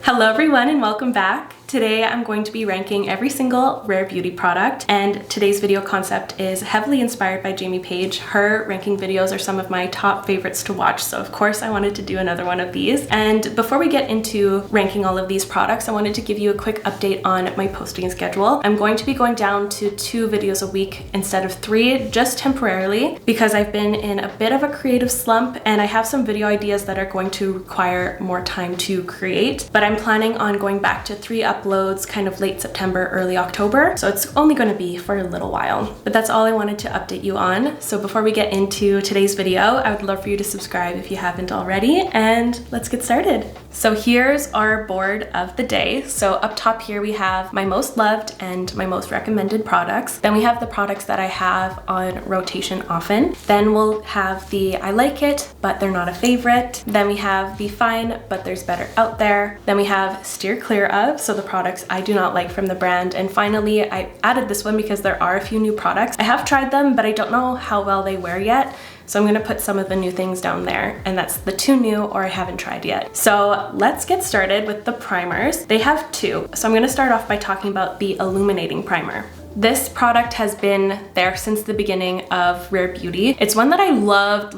Hello everyone and welcome back. Today I'm going to be ranking every single Rare Beauty product, and today's video concept is heavily inspired by Jamie Page. Her ranking videos are some of my top favorites to watch, so of course I wanted to do another one of these. And before we get into ranking all of these products, I wanted to give you a quick update on my posting schedule. I'm going to be going down to 2 videos a week instead of 3, just temporarily, because I've been in a bit of a creative slump and I have some video ideas that are going to require more time to create. But I'm planning on going back to 3 uploads kind of late September, early October. So it's only going to be for a little while. But that's all I wanted to update you on. So before we get into today's video, I would love for you to subscribe if you haven't already, and let's get started. So here's our board of the day. So up top here we have my most loved and my most recommended products. Then we have the products that I have on rotation often. Then we'll have the I like it, but they're not a favorite. Then we have the fine, but there's better out there. Then we have steer clear of, so the products I do not like from the brand. And finally, I added this one because there are a few new products. I have tried them, but I don't know how well they wear yet. So I'm gonna put some of the new things down there, and that's the 2 new or I haven't tried yet. So let's get started with the primers. They have 2. So I'm gonna start off by talking about the Illuminating Primer. This product has been there since the beginning of Rare Beauty. It's one that I loved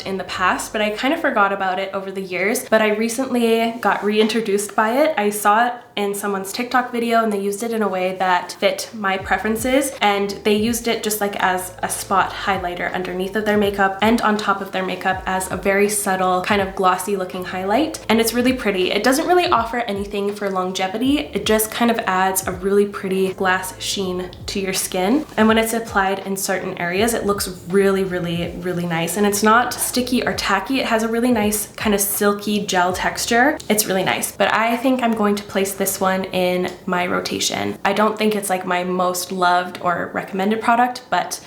in the past, but I kind of forgot about it over the years. But I recently got reintroduced by it. I saw it in someone's TikTok video and they used it in a way that fit my preferences, and they used it just like as a spot highlighter underneath of their makeup and on top of their makeup as a very subtle kind of glossy looking highlight, and it's really pretty. It doesn't really offer anything for longevity, it just kind of adds a really pretty glass sheen to your skin, and when it's applied in certain areas it looks really nice, and it's not sticky or tacky. It has a really nice kind of silky gel texture. It's really nice, but I think I'm going to place this one in my rotation. I don't think it's like my most loved or recommended product, but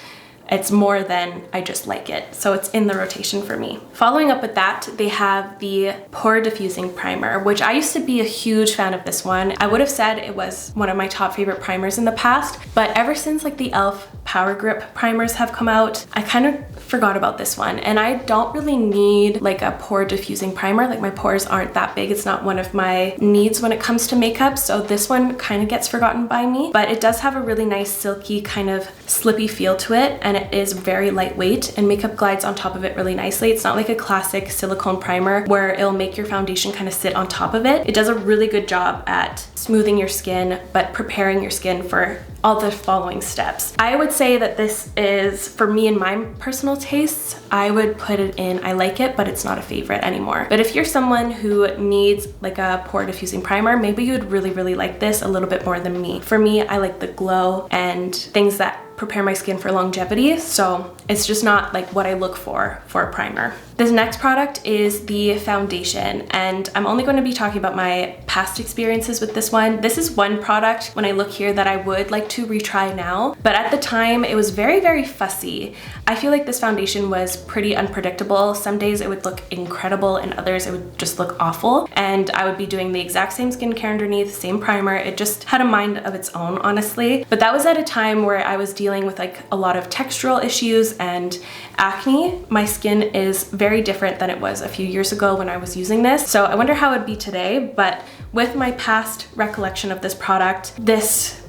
it's more than I just like it. So it's in the rotation for me. Following up with that, they have the Pore Diffusing Primer, which I used to be a huge fan of this one. I would have said it was one of my top favorite primers in the past, but ever since like the e.l.f. Power Grip primers have come out, I kind of forgot about this one. And I don't really need like a pore diffusing primer. Like my pores aren't that big. It's not one of my needs when it comes to makeup. So this one kind of gets forgotten by me, but it does have a really nice silky kind of slippy feel to it. And it is very lightweight and makeup glides on top of it really nicely. It's not like a classic silicone primer where it'll make your foundation kind of sit on top of it. It does a really good job at smoothing your skin, but preparing your skin for all the following steps. I would say that this is, for me and my personal tastes, I would put it in I like it, but it's not a favorite anymore. But if you're someone who needs like a pore diffusing primer, maybe you would really like this a little bit more than me. For me, I like the glow and things that prepare my skin for longevity, so it's just not like what I look for a primer. This next product is the foundation, and I'm only going to be talking about my past experiences with this one. This is one product when I look here that I would like to retry now, but at the time it was very fussy. I feel like this foundation was pretty unpredictable. Some days it would look incredible and others it would just look awful, and I would be doing the exact same skincare underneath, same primer. It just had a mind of its own, honestly. But that was at a time where I was dealing with like a lot of textural issues and acne. My skin is very different than it was a few years ago when I was using this. So I wonder how it'd be today, but with my past recollection of this product, this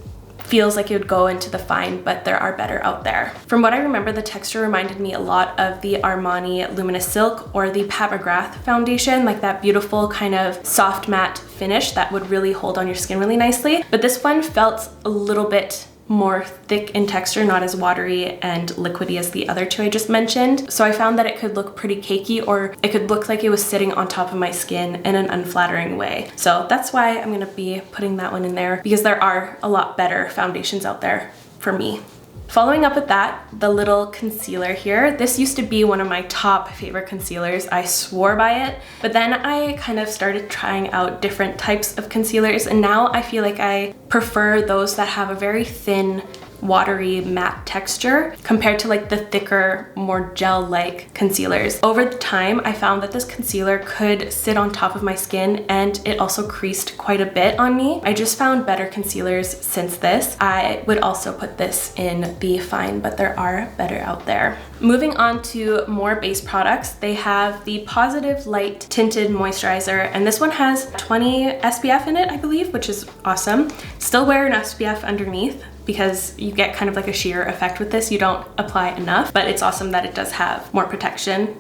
feels like it would go into the fine, but there are better out there. From what I remember, the texture reminded me a lot of the Armani Luminous Silk or the Pat McGrath foundation, like that beautiful kind of soft matte finish that would really hold on your skin really nicely. But this one felt a little bit more thick in texture, not as watery and liquidy as the other 2 I just mentioned. So I found that it could look pretty cakey, or it could look like it was sitting on top of my skin in an unflattering way. So that's why I'm gonna be putting that one in there, because there are a lot better foundations out there for me. Following up with that, the little concealer here. This used to be one of my top favorite concealers. I swore by it, but then I kind of started trying out different types of concealers, and now I feel like I prefer those that have a very thin watery matte texture compared to like the thicker, more gel-like concealers. Over the time, I found that this concealer could sit on top of my skin and it also creased quite a bit on me. I just found better concealers since this. I would also put this in the fine, but there are better out there. Moving on to more base products, they have the Positive Light Tinted Moisturizer, and this one has 20 SPF in it, I believe, which is awesome. Still wear an SPF underneath because you get kind of like a sheer effect with this. You don't apply enough, but it's awesome that it does have more protection.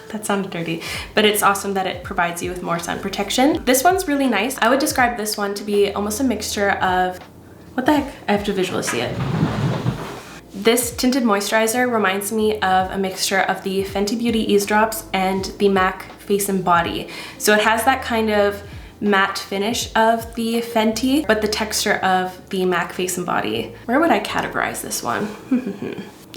That sounded dirty, but it's awesome that it provides you with more sun protection. This one's really nice. I would describe this one to be almost a mixture of, what the heck? I have to visually see it. This tinted moisturizer reminds me of a mixture of the Fenty Beauty Ease Drops and the MAC Face and Body. So it has that kind of matte finish of the Fenty, but the texture of the MAC Face and Body. Where would I categorize this one?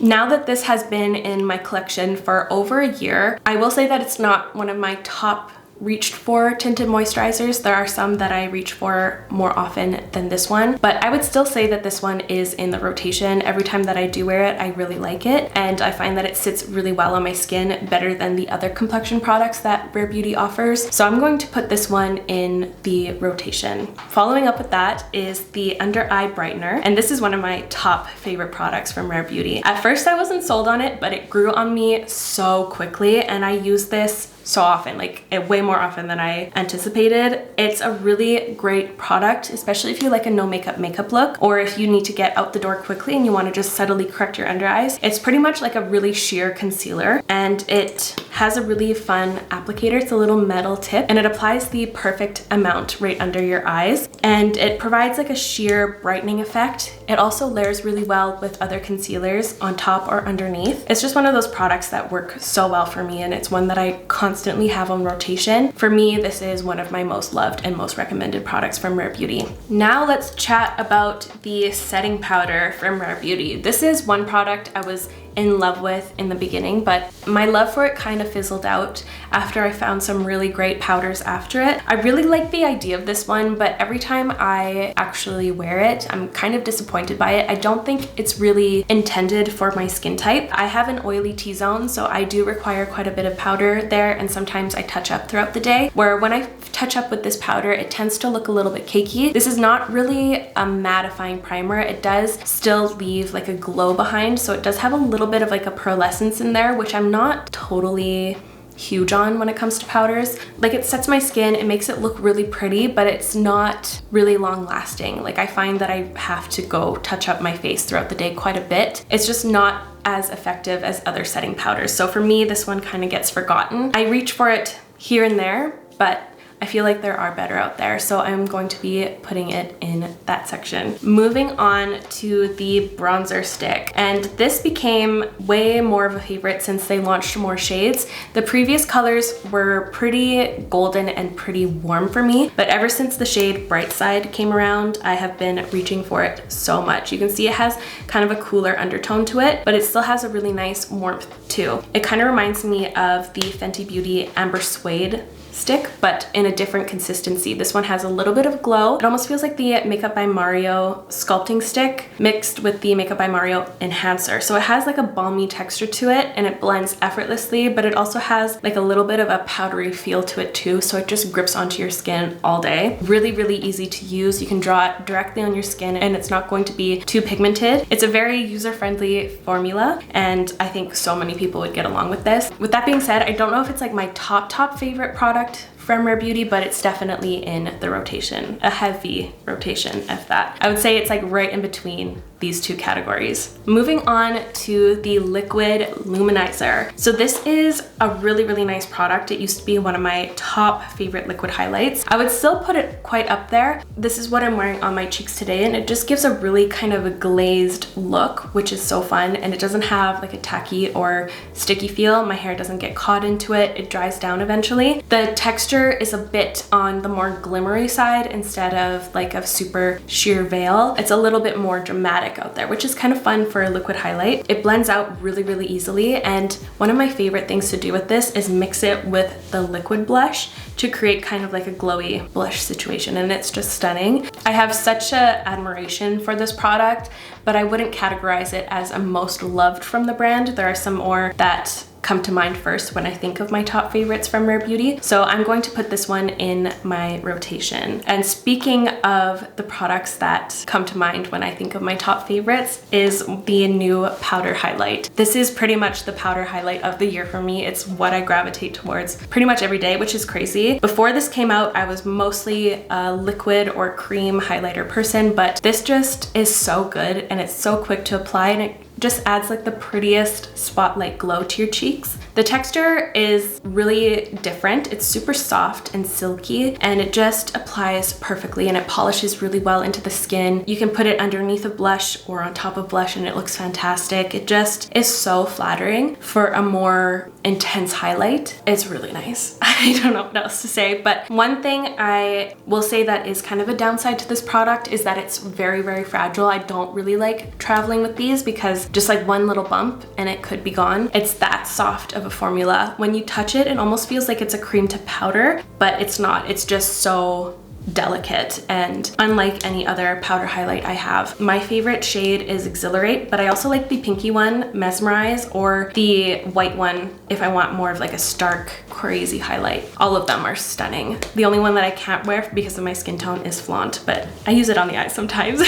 Now that this has been in my collection for over a year, I will say that it's not one of my top reached for tinted moisturizers. There are some that I reach for more often than this one, but I would still say that this one is in the rotation. Every time that I do wear it, I really like it, and I find that it sits really well on my skin, better than the other complexion products that Rare Beauty offers. So I'm going to put this one in the rotation. Following up with that is the Under Eye Brightener, and this is one of my top favorite products from Rare Beauty. At first I wasn't sold on it, but it grew on me so quickly, and I use this so often, like way more often than I anticipated. It's a really great product, especially if you like a no makeup look, or if you need to get out the door quickly and you want to just subtly correct your under eyes. It's pretty much like a really sheer concealer, and it has a really fun applicator. It's a little metal tip, and it applies the perfect amount right under your eyes, and it provides like a sheer brightening effect. It also layers really well with other concealers on top or underneath. It's just one of those products that work so well for me, and it's one that I constantly have on rotation. For me, this is one of my most loved and most recommended products from Rare Beauty. Now let's chat about the setting powder from Rare Beauty. This is one product I was in love with in the beginning, but my love for it kind of fizzled out after I found some really great powders after it. I really like the idea of this one, but every time I actually wear it, I'm kind of disappointed by it. I don't think it's really intended for my skin type. I have an oily T-zone, so I do require quite a bit of powder there, and sometimes I touch up throughout the day, where when I touch up with this powder, it tends to look a little bit cakey. This is not really a mattifying primer. It does still leave like a glow behind, so it does have a little bit of like a pearlescence in there, which I'm not totally huge on when it comes to powders. Like, it sets my skin, it makes it look really pretty, but it's not really long lasting. Like, I find that I have to go touch up my face throughout the day quite a bit. It's just not as effective as other setting powders. So for me, this one kind of gets forgotten. I reach for it here and there, but I feel like there are better out there, so I'm going to be putting it in that section. Moving on to the bronzer stick, and this became way more of a favorite since they launched more shades. The previous colors were pretty golden and pretty warm for me, but ever since the shade Bright Side came around, I have been reaching for it so much. You can see it has kind of a cooler undertone to it, but it still has a really nice warmth too. It kind of reminds me of the Fenty Beauty Amber Suede stick, but in a different consistency. This one has a little bit of glow. It almost feels like the Makeup by Mario sculpting stick mixed with the Makeup by Mario enhancer. So it has like a balmy texture to it, and it blends effortlessly, but it also has like a little bit of a powdery feel to it too, so it just grips onto your skin all day. Really, really easy to use. You can draw it directly on your skin, and it's not going to be too pigmented. It's a very user-friendly formula, and I think so many people would get along with this. With that being said, I don't know if it's like my top favorite product from Rare Beauty, but it's definitely in the rotation, a heavy rotation if that. I would say it's like right in between these two categories. Moving on to the liquid luminizer. So this is a really, really nice product. It used to be one of my top favorite liquid highlights. I would still put it quite up there. This is what I'm wearing on my cheeks today, and it just gives a really kind of a glazed look, which is so fun, and it doesn't have like a tacky or sticky feel. My hair doesn't get caught into it. It dries down eventually. The texture texture is a bit on the more glimmery side instead of like a super sheer veil. It's a little bit more dramatic out there, which is kind of fun for a liquid highlight. It blends out really, really easily, and one of my favorite things to do with this is mix it with the liquid blush to create kind of like a glowy blush situation, and it's just stunning. I have such a admiration for this product, but I wouldn't categorize it as a most loved from the brand. There are some more that come to mind first when I think of my top favorites from Rare Beauty. So I'm going to put this one in my rotation. And speaking of the products that come to mind when I think of my top favorites is the new powder highlight. This is pretty much the powder highlight of the year for me. It's what I gravitate towards pretty much every day, which is crazy. Before this came out, I was mostly a liquid or cream highlighter person, but this just is so good and it's so quick to apply, and it just adds like the prettiest spotlight glow to your cheeks. The texture is really different. It's super soft and silky, and it just applies perfectly, and it polishes really well into the skin. You can put it underneath of blush or on top of blush and it looks fantastic. It just is so flattering for a more intense highlight. It's really nice. I don't know what else to say, but one thing I will say that is kind of a downside to this product is that it's very, very fragile. I don't really like traveling with these because just like one little bump and it could be gone. It's that soft of a formula. When you touch it, it almost feels like it's a cream to powder, but it's not. It's just so delicate and unlike any other powder highlight I have. My favorite shade is Exhilarate, but I also like the pinky one, Mesmerize, or the white one if I want more of like a stark, crazy highlight. All of them are stunning. The only one that I can't wear because of my skin tone is Flaunt, but I use it on the eyes sometimes.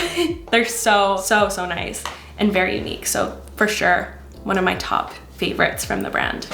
They're so nice and very unique. So for sure, one of my top favorites from the brand.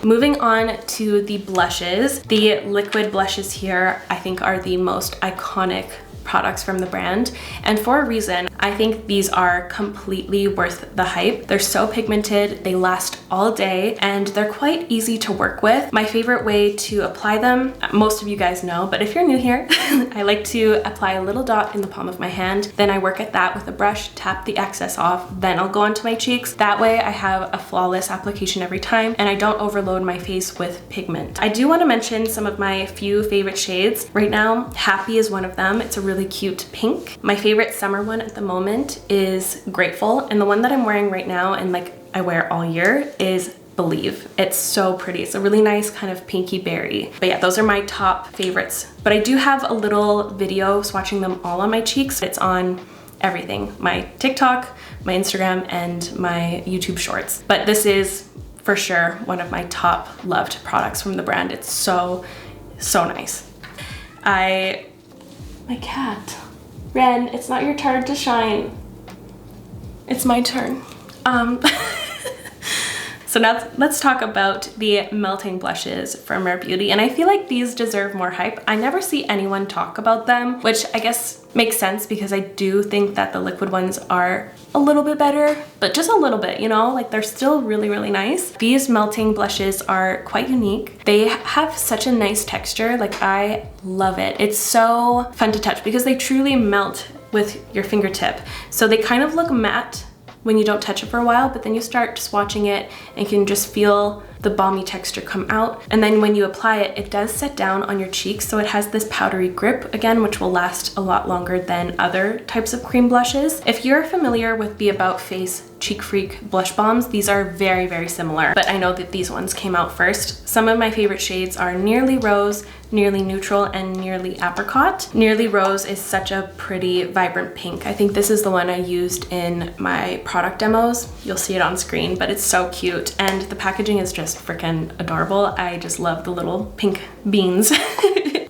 Moving on to the blushes. The liquid blushes here I think are the most iconic products from the brand, and for a reason. I think these are completely worth the hype. They're so pigmented, they last all day, and they're quite easy to work with. My favorite way to apply them, most of you guys know, but if you're new here, I like to apply a little dot in the palm of my hand, then I work at that with a brush, tap the excess off, then I'll go onto my cheeks. That way I have a flawless application every time, and I don't overload my face with pigment. I do want to mention some of my few favorite shades. Right now, Happy is one of them. It's a really cute pink. My favorite summer one at the moment is Grateful, and the one that I'm wearing right now and like I wear all year is Believe. It's so pretty. It's a really nice kind of pinky berry. But yeah, those are my top favorites. But I do have a little video swatching them all on my cheeks. It's on everything, my TikTok, my Instagram, and my YouTube shorts. But this is for sure one of my top loved products from the brand. It's so nice. My cat. Ren, it's not your turn to shine. It's my turn. So now let's talk about the melting blushes from Rare Beauty, and I feel like these deserve more hype. I never see anyone talk about them, which I guess makes sense because I do think that the liquid ones are a little bit better, but just a little bit, you know, like they're still really nice. These melting blushes are quite unique. They have such a nice texture, like I love it. It's so fun to touch because they truly melt with your fingertip. So they kind of look matte when you don't touch it for a while, but then you start swatching it and you can just feel the balmy texture come out. And then when you apply it, it does set down on your cheeks, so it has this powdery grip again, which will last a lot longer than other types of cream blushes. If you're familiar with the About Face Cheek Freak blush balms, these are very similar, but I know that these ones came out first. Some of my favorite shades are Nearly Rose, Nearly Neutral, and Nearly Apricot. Nearly Rose is such a pretty, vibrant pink. I think this is the one I used in my product demos. You'll see it on screen, but it's so cute, and the packaging is just freaking adorable. I just love the little pink beans.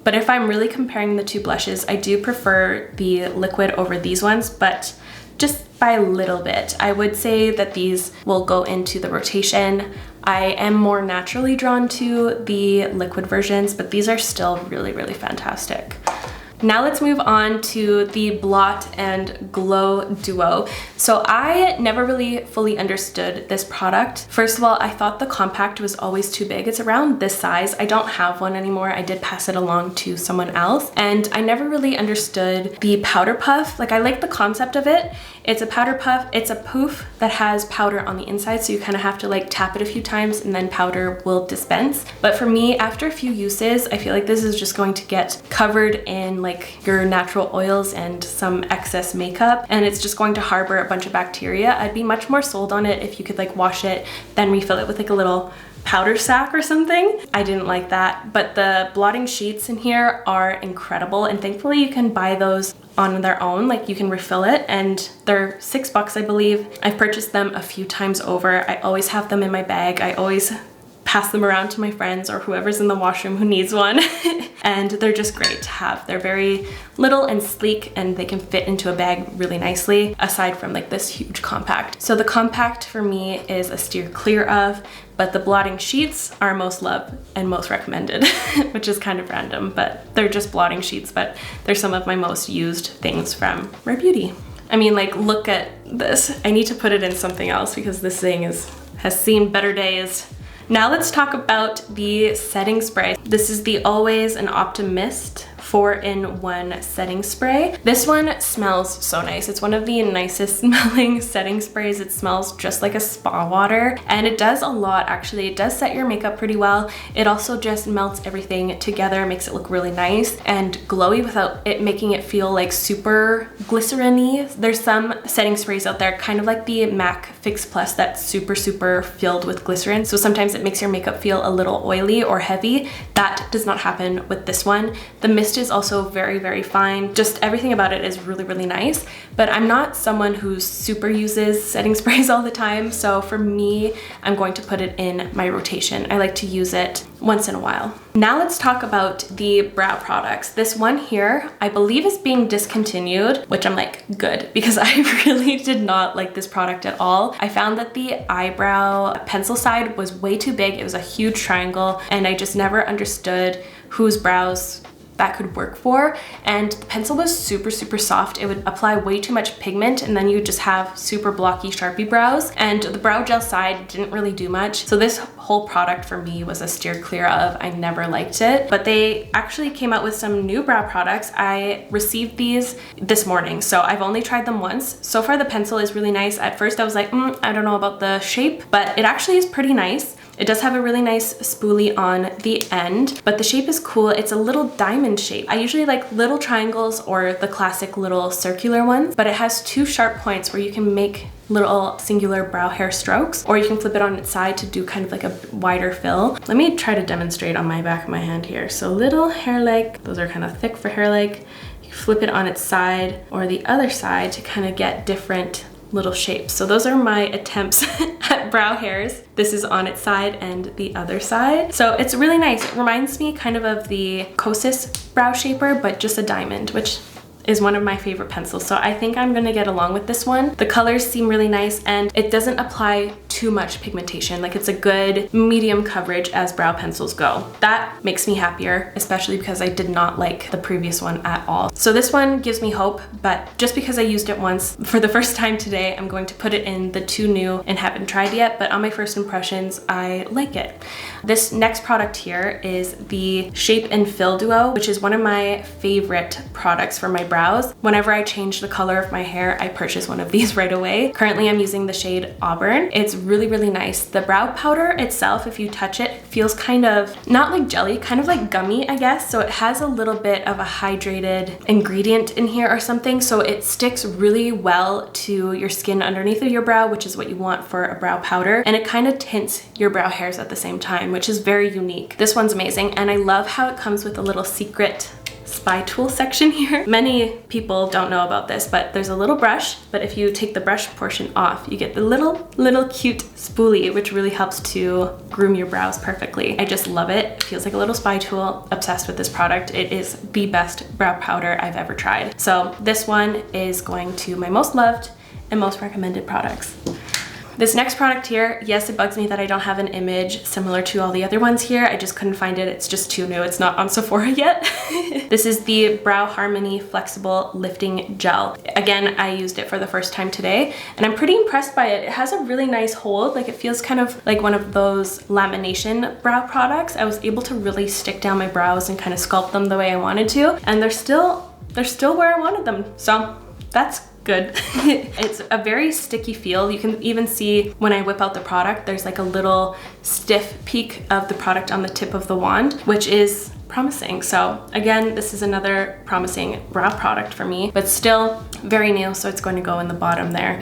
But if I'm really comparing the two blushes, I do prefer the liquid over these ones, but just by a little bit. I would say that these will go into the rotation. I am more naturally drawn to the liquid versions, but these are still really fantastic. Now let's move on to the Blot and Glow Duo. So I never really fully understood this product. First of all, I thought the compact was always too big. It's around this size. I don't have one anymore. I did pass it along to someone else. And I never really understood the powder puff. Like, I like the concept of it. It's a powder puff. It's a poof that has powder on the inside, so you kind of have to like tap it a few times and then powder will dispense. But for me, after a few uses, I feel like this is just going to get covered in like your natural oils and some excess makeup, and it's just going to harbor a bunch of bacteria. I'd be much more sold on it if you could like wash it, then refill it with like a little powder sack or something. I didn't like that, but the blotting sheets in here are incredible, and thankfully you can buy those on their own. Like, you can refill it, and they're $6, I believe. I've purchased them a few times over. I always have them in my bag. I always pass them around to my friends or whoever's in the washroom who needs one. And they're just great to have. They're very little and sleek, and they can fit into a bag really nicely, aside from like this huge compact. So the compact for me is a steer clear of, but the blotting sheets are most loved and most recommended, which is kind of random, but they're just blotting sheets, but they're some of my most used things from Rare Beauty. I mean, like, look at this. I need to put it in something else because this thing has seen better days. Now let's talk about the setting spray. This is the Always an Optimist 4-in-1 setting spray. This one smells so nice. It's one of the nicest smelling setting sprays. It smells just like a spa water, and it does a lot actually. It does set your makeup pretty well. It also just melts everything together, makes it look really nice and glowy without it making it feel like super glycerin-y. There's some setting sprays out there, kind of like the MAC Fix Plus, that's super filled with glycerin. So sometimes it makes your makeup feel a little oily or heavy. That does not happen with this one. The mist is also very fine. Just everything about it is really nice, but I'm not someone who super uses setting sprays all the time. So for me, I'm going to put it in my rotation. I like to use it once in a while. Now let's talk about the brow products. This one here, I believe is being discontinued, which I'm like, good, because I really did not like this product at all. I found that the eyebrow pencil side was way too big. It was a huge triangle, and I just never understood whose brows that could work for. And the pencil was super soft. It would apply way too much pigment, and then you just have super blocky Sharpie brows, and the brow gel side didn't really do much. So this whole product for me was a steer clear of. I never liked it, but they actually came out with some new brow products. I received these this morning, so I've only tried them once. So far the pencil is really nice. At first I was like, I don't know about the shape, but it actually is pretty nice. It does have a really nice spoolie on the end, but the shape is cool. It's a little diamond shape. I usually like little triangles or the classic little circular ones, but it has two sharp points where you can make little singular brow hair strokes, or you can flip it on its side to do kind of like a wider fill. Let me try to demonstrate on my back of my hand here. So little hair-like, those are kind of thick for hair-like. You flip it on its side or the other side to kind of get different little shapes. So those are my attempts at brow hairs. This is on its side and the other side. So it's really nice. It reminds me kind of the Kosas brow shaper, but just a diamond, which is one of my favorite pencils. So I think I'm gonna get along with this one. The colors seem really nice, and it doesn't apply too much pigmentation. Like, it's a good medium coverage as brow pencils go. That makes me happier, especially because I did not like the previous one at all. So this one gives me hope, but just because I used it once for the first time today, I'm going to put it in the two new and haven't tried yet, but on my first impressions, I like it. This next product here is the Shape and Fill Duo, which is one of my favorite products for my brows. Whenever I change the color of my hair, I purchase one of these right away. Currently, I'm using the shade Auburn. It's really nice. The brow powder itself, if you touch it, feels kind of, not like jelly, kind of like gummy, I guess. So it has a little bit of a hydrated ingredient in here or something. So it sticks really well to your skin underneath of your brow, which is what you want for a brow powder. And it kind of tints your brow hairs at the same time, which is very unique. This one's amazing. And I love how it comes with a little secret spy tool section here. Many people don't know about this, but there's a little brush, but if you take the brush portion off, you get the little cute spoolie, which really helps to groom your brows perfectly. I just love it. It feels like a little spy tool. Obsessed with this product. It is the best brow powder I've ever tried. So this one is going to my most loved and most recommended products. This next product here, yes, it bugs me that I don't have an image similar to all the other ones here. I just couldn't find it. It's just too new. It's not on Sephora yet. This is the Brow Harmony Flexible Lifting Gel. Again, I used it for the first time today, and I'm pretty impressed by it. It has a really nice hold. Like, it feels kind of like one of those lamination brow products. I was able to really stick down my brows and kind of sculpt them the way I wanted to, and they're still where I wanted them. So that's good. It's a very sticky feel. You can even see when I whip out the product, there's like a little stiff peak of the product on the tip of the wand, which is promising. So again, this is another promising brow product for me, but still very new, so it's going to go in the bottom there.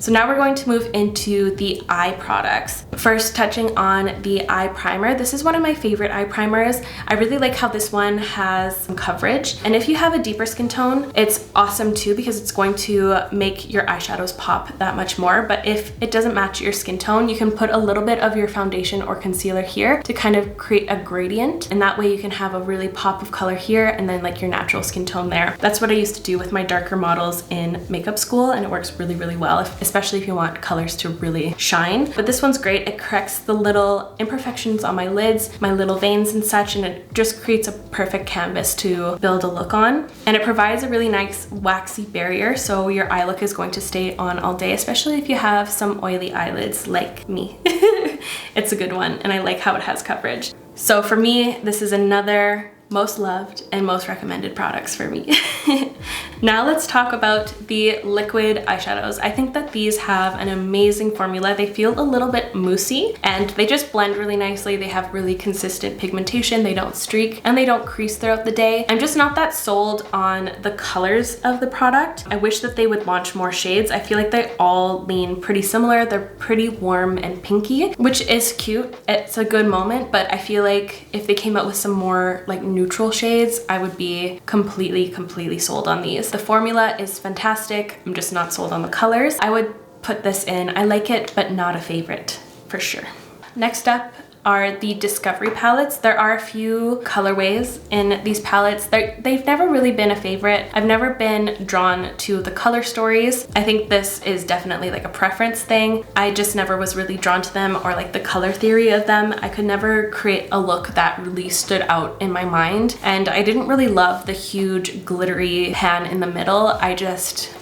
So now we're going to move into the eye products. First, touching on the eye primer. This is one of my favorite eye primers. I really like how this one has some coverage. And if you have a deeper skin tone, it's awesome too, because it's going to make your eyeshadows pop that much more. But if it doesn't match your skin tone, you can put a little bit of your foundation or concealer here to kind of create a gradient. And that way you can have a really pop of color here and then like your natural skin tone there. That's what I used to do with my darker models in makeup school, and it works really, really well, especially if you want colors to really shine. But this one's great. It corrects the little imperfections on my lids, my little veins and such, and it just creates a perfect canvas to build a look on. And it provides a really nice waxy barrier, so your eye look is going to stay on all day, especially if you have some oily eyelids like me. It's a good one, and I like how it has coverage. So for me, this is another most loved and most recommended products for me. Now let's talk about the liquid eyeshadows. I think that these have an amazing formula. They feel a little bit moussey and they just blend really nicely. They have really consistent pigmentation, they don't streak, and they don't crease throughout the day. I'm just not that sold on the colors of the product. I wish that they would launch more shades. I feel like they all lean pretty similar. They're pretty warm and pinky, which is cute. It's a good moment, but I feel like if they came out with some more like neutral shades, I would be completely sold on these. The formula is fantastic. I'm just not sold on the colors. I would put this in. I like it, but not a favorite for sure. Next up are the Discovery palettes. There are a few colorways in these palettes. They've never really been a favorite. I've never been drawn to the color stories. I think this is definitely like a preference thing. I just never was really drawn to them or like the color theory of them. I could never create a look that really stood out in my mind. And I didn't really love the huge glittery pan in the middle.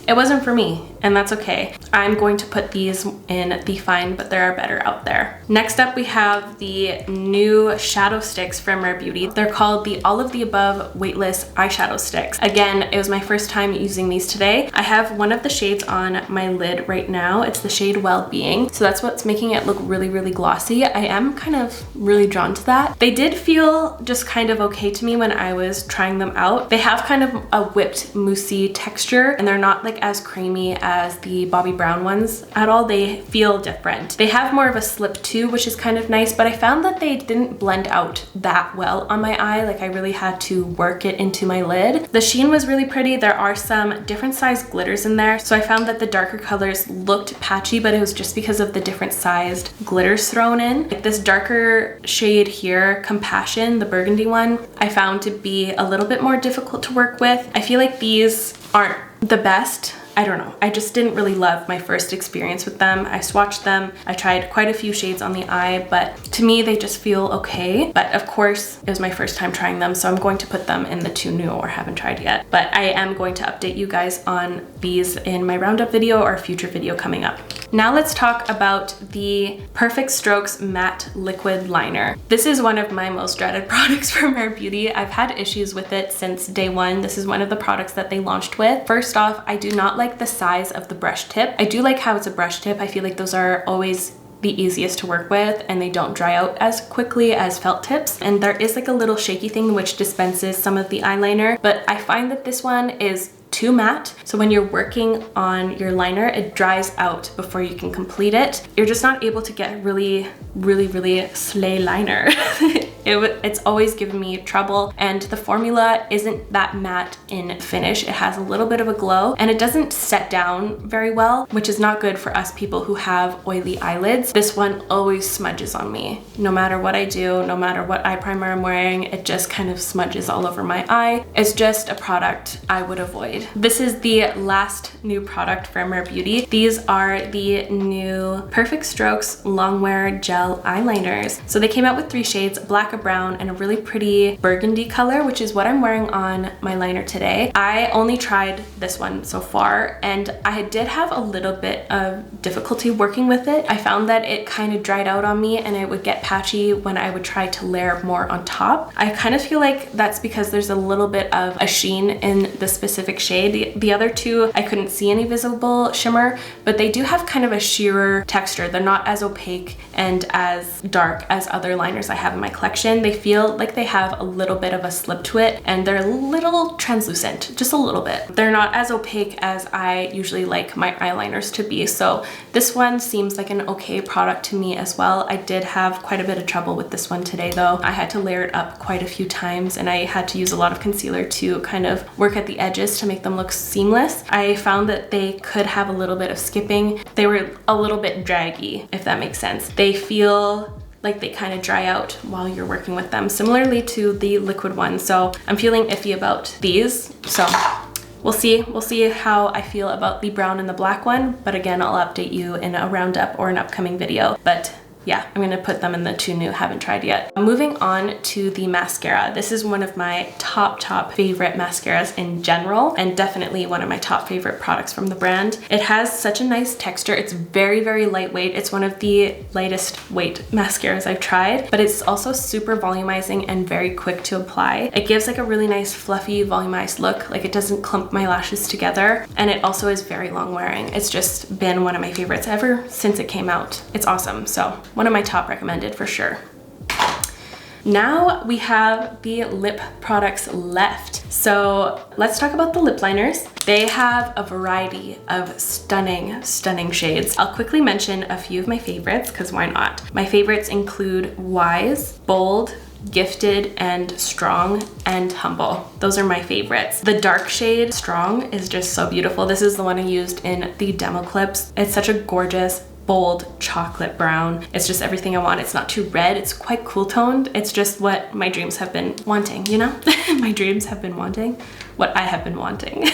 It wasn't for me, and that's okay. I'm going to put these in the Fine But There Are Better out there. Next up, we have the new shadow sticks from Rare Beauty. They're called the All of the Above Weightless Eyeshadow Sticks. Again, it was my first time using these today. I have one of the shades on my lid right now. It's the shade Well-Being, so that's what's making it look really glossy. I am kind of really drawn to that. They did feel just kind of okay to me when I was trying them out. They have kind of a whipped moussey texture, and they're not like as creamy as the Bobbi Brown ones at all. They feel different. They have more of a slip too, which is kind of nice, but I found that they didn't blend out that well on my eye. Like, I really had to work it into my lid. The sheen was really pretty. There are some different sized glitters in there, so I found that the darker colors looked patchy, but it was just because of the different sized glitters thrown in. Like this darker shade here, Compassion, the burgundy one, I found to be a little bit more difficult to work with. I feel like these aren't the best. I don't know. I just didn't really love my first experience with them. I swatched them. I tried quite a few shades on the eye, but to me, they just feel okay. But of course, it was my first time trying them, so I'm going to put them in the too new or haven't tried yet. But I am going to update you guys on these in my roundup video or a future video coming up. Now let's talk about the Perfect Strokes Matte Liquid Liner. This is one of my most dreaded products from Rare Beauty. I've had issues with it since day one. This is one of the products that they launched with. First off, I do not like the size of the brush tip. I do like how it's a brush tip. I feel like those are always the easiest to work with and they don't dry out as quickly as felt tips. And there is like a little shaky thing which dispenses some of the eyeliner, but I find that this one is too matte. So when you're working on your liner, it dries out before you can complete it. You're just not able to get really slay liner. It's always given me trouble, and the formula isn't that matte in finish. It has a little bit of a glow, and it doesn't set down very well, which is not good for us people who have oily eyelids. This one always smudges on me. No matter what I do, no matter what eye primer I'm wearing, it just kind of smudges all over my eye. It's just a product I would avoid. This is the last new product from Rare Beauty. These are the new Perfect Strokes Longwear Gel Eyeliners. So they came out with 3 shades, black, a brown, and a really pretty burgundy color, which is what I'm wearing on my liner today. I only tried this one so far, and I did have a little bit of difficulty working with it. I found that it kind of dried out on me and it would get patchy when I would try to layer more on top. I kind of feel like that's because there's a little bit of a sheen in the specific shade. The other two, I couldn't see any visible shimmer, but they do have kind of a sheerer texture. They're not as opaque and as dark as other liners I have in my collection. They feel like they have a little bit of a slip to it, and they're a little translucent, just a little bit. They're not as opaque as I usually like my eyeliners to be, so this one seems like an okay product to me as well. I did have quite a bit of trouble with this one today though. I had to layer it up quite a few times, and I had to use a lot of concealer to kind of work at the edges to make them look seamless. I found that they could have a little bit of skipping. They were a little bit draggy, if that makes sense. They feel like they kind of dry out while you're working with them, similarly to the liquid one. So I'm feeling iffy about these. So we'll see how I feel about the brown and the black one. But again, I'll update you in a roundup or an upcoming video. But yeah, I'm gonna put them in the 2 new, haven't tried yet. Moving on to the mascara. This is one of my top favorite mascaras in general, and definitely one of my top favorite products from the brand. It has such a nice texture. It's very, very lightweight. It's one of the lightest weight mascaras I've tried, but it's also super volumizing and very quick to apply. It gives like a really nice fluffy volumized look. Like it doesn't clump my lashes together, and it also is very long wearing. It's just been one of my favorites ever since it came out. It's awesome. So one of my top recommended for sure. Now we have the lip products left. So let's talk about the lip liners. They have a variety of stunning shades. I'll quickly mention a few of my favorites, because why not? My favorites include Wise, Bold, Gifted, and Strong, and Humble. Those are my favorites. The dark shade Strong is just so beautiful. This is the one I used in the demo clips. It's such a gorgeous, bold chocolate brown. It's just everything I want. It's not too red. It's quite cool toned. It's just what my dreams have been wanting, you know? My dreams have been wanting what I have been wanting.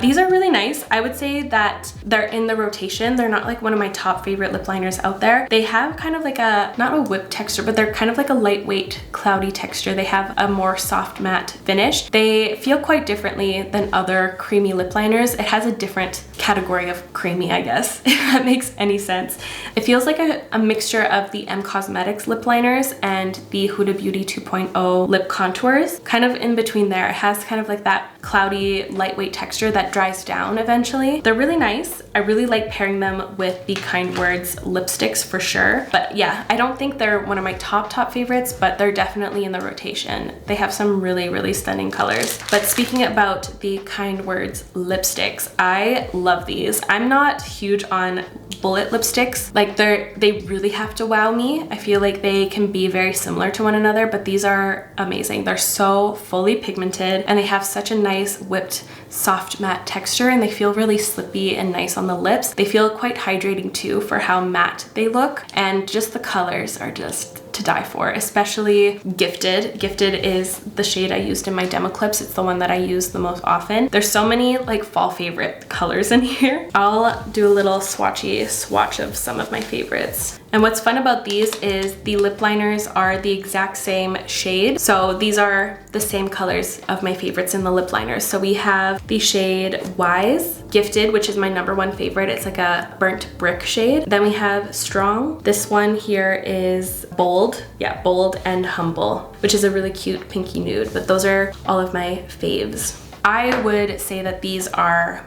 These are really nice. I would say that they're in the rotation. They're not like one of my top favorite lip liners out there. They have kind of like a, not a whip texture, but they're kind of like a lightweight, cloudy texture. They have a more soft matte finish. They feel quite differently than other creamy lip liners. It has a different category of creamy, I guess, if that makes any sense. It feels like a mixture of the M Cosmetics lip liners and the Huda Beauty 2.0 lip contours, kind of in between there. It has kind of like that cloudy, lightweight texture that dries down eventually. They're really nice. I really like pairing them with the Kind Words lipsticks for sure. But yeah, I don't think they're one of my top favorites, but they're definitely in the rotation. They have some really stunning colors. But speaking about the Kind Words lipsticks, I love these. I'm not huge on bullet lipsticks. Like they really have to wow me. I feel like they can be very similar to one another, but these are amazing. They're so fully pigmented, and they have such a nice whipped soft matte texture, and they feel really slippy and nice on the lips. They feel quite hydrating too for how matte they look, and just the colors are just to die for, especially Gifted. Gifted is the shade I used in my demo clips. It's the one that I use the most often. There's so many like fall favorite colors in here. I'll do a little swatch of some of my favorites. And what's fun about these is the lip liners are the exact same shade. So these are the same colors of my favorites in the lip liners. So we have the shade Wise, Gifted, which is my #1 favorite. It's like a burnt brick shade. Then we have Strong. This one here is Bold. Yeah, Bold and Humble, which is a really cute pinky nude. But those are all of my faves. I would say that these are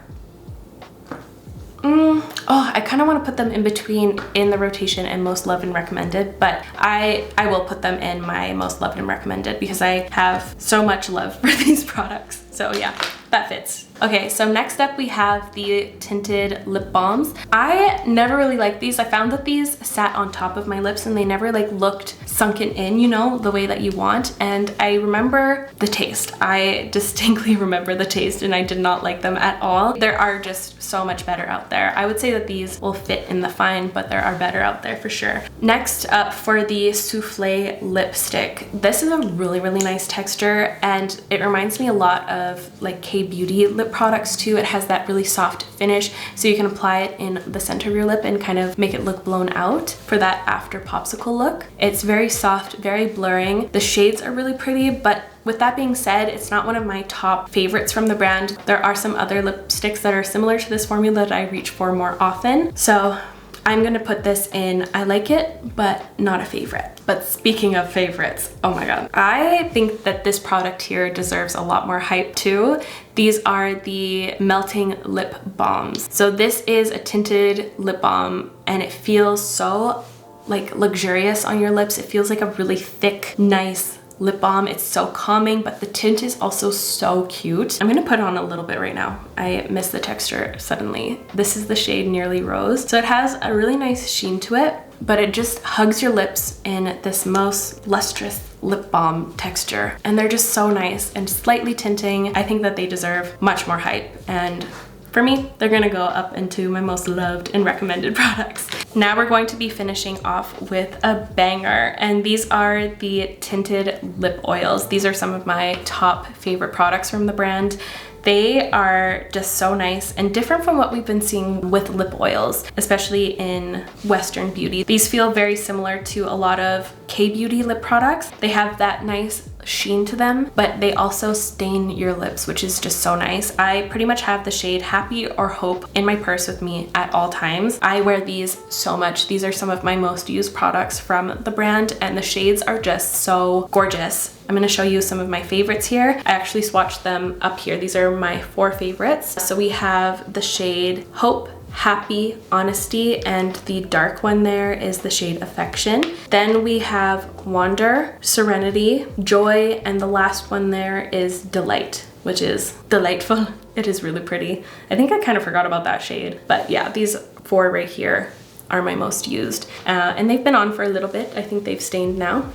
I kind of want to put them in between in the rotation and most loved and recommended, but I will put them in my most loved and recommended because I have so much love for these products. So yeah, that fits. Okay, so next up we have the Tinted Lip Balms. I never really liked these. I found that these sat on top of my lips and they never like looked sunken in, you know, the way that you want. And I remember the taste. I distinctly remember the taste and I did not like them at all. There are just so much better out there. I would say that these will fit in the fine, but there are better out there for sure. Next up for the Souffle Lipstick. This is a really, really nice texture and it reminds me a lot of like K-beauty lip products too. It has that really soft finish, so you can apply it in the center of your lip and kind of make it look blown out for that after popsicle look. It's very soft, very blurring. The shades are really pretty, but with that being said, it's not one of my top favorites from the brand. There are some other lipsticks that are similar to this formula that I reach for more often. So I'm gonna put this in I like it, but not a favorite. But speaking of favorites, oh my god. I think that this product here deserves a lot more hype too. These are the Melting Lip Balms. So this is a tinted lip balm and it feels so like luxurious on your lips. It feels like a really thick, nice lip balm. It's so calming, but the tint is also so cute. I'm gonna put on a little bit right now. I missed the texture suddenly. This is the shade Nearly Rose. So it has a really nice sheen to it, but it just hugs your lips in this most lustrous lip balm texture. And they're just so nice and slightly tinting. I think that they deserve much more hype. And for me, they're gonna go up into my most loved and recommended products. Now we're going to be finishing off with a banger, and these are the Tinted Lip Oils. These are some of my top favorite products from the brand. They are just so nice and different from what we've been seeing with lip oils, especially in Western beauty. These feel very similar to a lot of K-beauty lip products. They have that nice sheen to them, but they also stain your lips, which is just so nice. I pretty much have the shade Happy or Hope in my purse with me at all times. I wear these so much. These are some of my most used products from the brand, and the shades are just so gorgeous. I'm gonna show you some of my favorites here. I actually swatched them up here. These are my 4 favorites. So we have the shade Hope, Happy, Honesty, and the dark one there is the shade Affection. Then we have Wander, Serenity, Joy, and the last one there is Delight, which is delightful. It is really pretty. I think I kind of forgot about that shade, but yeah, these 4 right here are my most used. And they've been on for a little bit. I think they've stained now.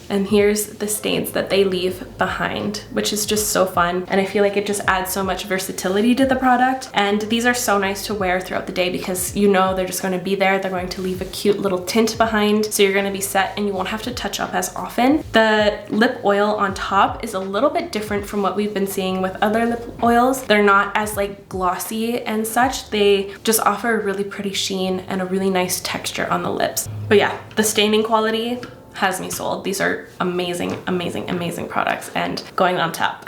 And here's the stains that they leave behind, which is just so fun. And I feel like it just adds so much versatility to the product. And these are so nice to wear throughout the day because you know they're just gonna be there. They're going to leave a cute little tint behind. So you're gonna be set and you won't have to touch up as often. The lip oil on top is a little bit different from what we've been seeing with other lip oils. They're not as like glossy and such. They just offer a really pretty sheen and a really nice texture on the lips. But yeah, the staining quality has me sold. These are amazing, amazing, amazing products and going on top.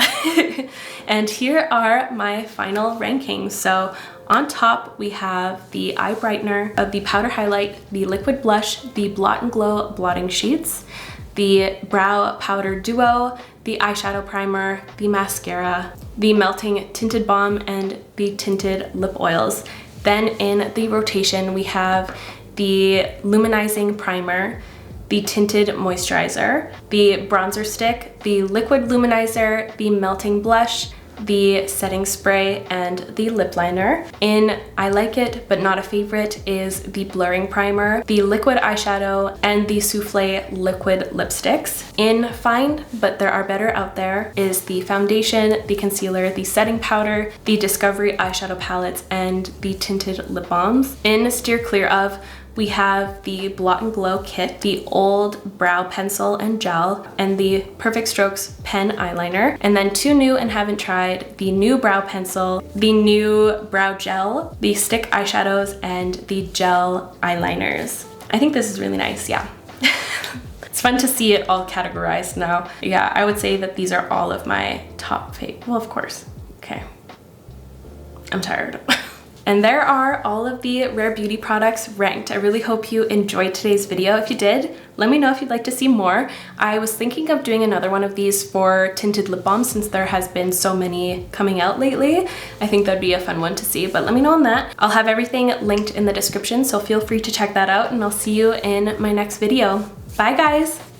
And here are my final rankings. So on top, we have the Eye Brightener, the Powder Highlight, the Liquid Blush, the Blot and Glow Blotting Sheets, the Brow Powder Duo, the Eyeshadow Primer, the Mascara, the Melting Tinted Balm, and the Tinted Lip Oils. Then in the rotation, we have the Illuminating Primer, the Tinted Moisturizer, the Bronzer Stick, the Liquid Luminizer, the Melting Blush, the Setting Spray, and the Lip Liner. In I Like It But Not a Favorite is the Blurring Primer, the Liquid Eyeshadow, and the Souffle Liquid Lipsticks. In Fine But There Are Better Out There is the Foundation, the Concealer, the Setting Powder, the Discovery Eyeshadow Palettes, and the Tinted Lip Balms. In Steer Clear Of, we have the Blot and Glow Kit, the Old Brow Pencil and Gel, and the Perfect Strokes Pen Eyeliner. And then 2 new and haven't tried, the new Brow Pencil, the new Brow Gel, the Stick Eyeshadows, and the Gel Eyeliners. I think this is really nice, yeah. It's fun to see it all categorized now. Yeah, I would say that these are all of my top favorite. Well, of course. Okay. I'm tired. And there are all of the Rare Beauty products ranked. I really hope you enjoyed today's video. If you did, let me know if you'd like to see more. I was thinking of doing another one of these for tinted lip balm since there has been so many coming out lately. I think that'd be a fun one to see, but let me know on that. I'll have everything linked in the description, so feel free to check that out, and I'll see you in my next video. Bye guys!